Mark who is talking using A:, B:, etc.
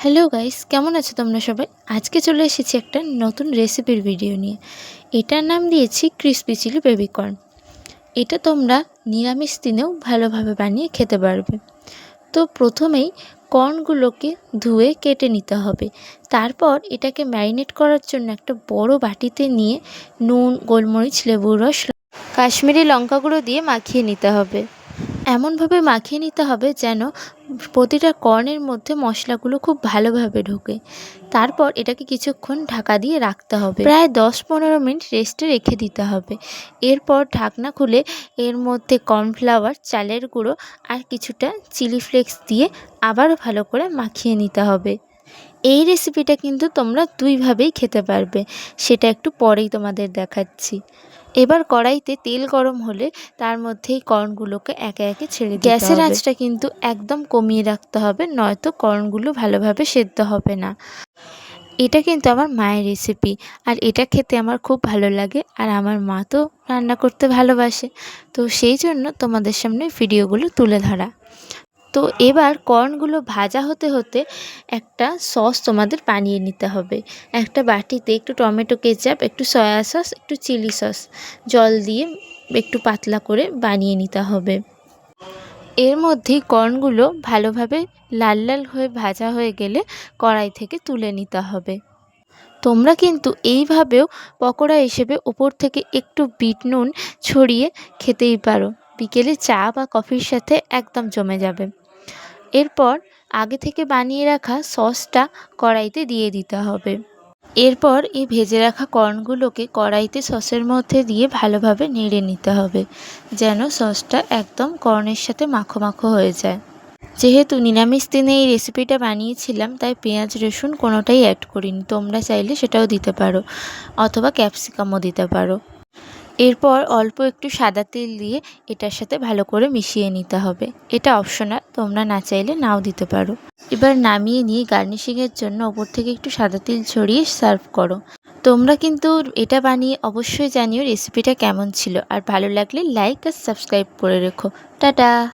A: Hello guys, কেমন আছো তোমরা সবাই? আজকে চলে এসেছি একটা নতুন রেসিপির ভিডিও নিয়ে। এটার নাম দিয়েছি ক্রিসপি চিলি বেবিকর্ন। এটা তোমরা নিরামিষ দিনেও ভালোভাবে বানিয়ে খেতে পারবে। তো প্রথমেই কর্নগুলোকে ধুয়ে কেটে নিতে হবে। তারপর এটাকে ম্যারিনেট করার জন্য একটা বড় বাটিতে নিয়ে নুন, গোলমরিচ, লেবুর রস, কাশ্মীরি লঙ্কা গুঁড়ো দিয়ে মাখিয়ে নিতে হবে। এমনভাবে মাখিয়ে নিতে হবে যেন প্রতিটা কর্নের মধ্যে মশলাগুলো খুব ভালোভাবে ঢোকে। তারপর এটাকে কিছুক্ষণ ঢাকা দিয়ে রাখতে হবে, প্রায় 10-15 মিনিট রেস্টে রেখে দিতে হবে। এরপর ঢাকনা খুলে এর মধ্যে কর্নফ্লাওয়ার, চালের গুঁড়ো আর কিছুটা চিলি ফ্লেক্স দিয়ে আবারও ভালো করে মাখিয়ে নিতে হবে। এই রেসিপিটা কিন্তু তোমরা দুইভাবেই খেতে পারবে, সেটা একটু পরেই তোমাদের দেখাচ্ছি। এবার কড়াইতে তেল গরম হলে তার মধ্যেই কর্নগুলোকে একে একে ছেড়ে দিতে হবে। গ্যাসের আঁচটা কিন্তু একদম কমিয়ে রাখতে হবে, নয়তো কর্নগুলো ভালোভাবে সেদ্ধ হবে না। এটা কিন্তু আমার মায়ের রেসিপি, আর এটা খেতে আমার খুব ভালো লাগে, আর আমার মা তো রান্না করতে ভালোবাসে, তো সেই জন্য তোমাদের সামনে ভিডিওগুলো তুলে ধরা। তো এবার কর্নগুলো ভাজা হতে হতে একটা সস তোমাদের বানিয়ে নিতে হবে। একটা বাটিতে একটু টমেটো কেচাপ, একটু সয়া সস, একটু চিলি সস জল দিয়ে একটু পাতলা করে বানিয়ে নিতে হবে। এর মধ্যেই কর্নগুলো ভালোভাবে লাল লাল হয়ে ভাজা হয়ে গেলে কড়াই থেকে তুলে নিতে হবে। তোমরা কিন্তু এইভাবেও পকোড়া হিসেবে ওপর থেকে একটু বিট নুন ছড়িয়ে খেতেই পারো। বিকেলে চা বা কফির সাথে একদম জমে যাবে। এরপর আগে থেকে বানিয়ে রাখা সসটা কড়াইতে দিয়ে দিতে হবে। এরপর এই ভেজে রাখা কর্নগুলোকে কড়াইতে সসের মধ্যে দিয়ে ভালোভাবে নেড়ে নিতে হবে, যেন সসটা একদম কর্নের সাথে মাখো মাখো হয়ে যায়। যেহেতু নিরামিষ দিনে এই রেসিপিটা বানিয়েছিলাম, তাই পেঁয়াজ রসুন কোনোটাই অ্যাড করিনি। তোমরা চাইলে সেটাও দিতে পারো, অথবা ক্যাপসিকামও দিতে পারো। এরপর অল্প একটু সাদা তেল দিয়ে এটার সাথে ভালো করে মিশিয়ে নিতে হবে। এটা অপশনাল, তোমরা না চাইলে নাও দিতে পারো। এবার নামিয়ে নিয়ে গার্নিশিংয়ের জন্য ওপর থেকে একটু সাদা তেল ছড়িয়ে সার্ভ করো। তোমরা কিন্তু এটা বানিয়ে অবশ্যই জানিও রেসিপিটা কেমন ছিল, আর ভালো লাগলে লাইক আর সাবস্ক্রাইব করে রেখো। টাটা।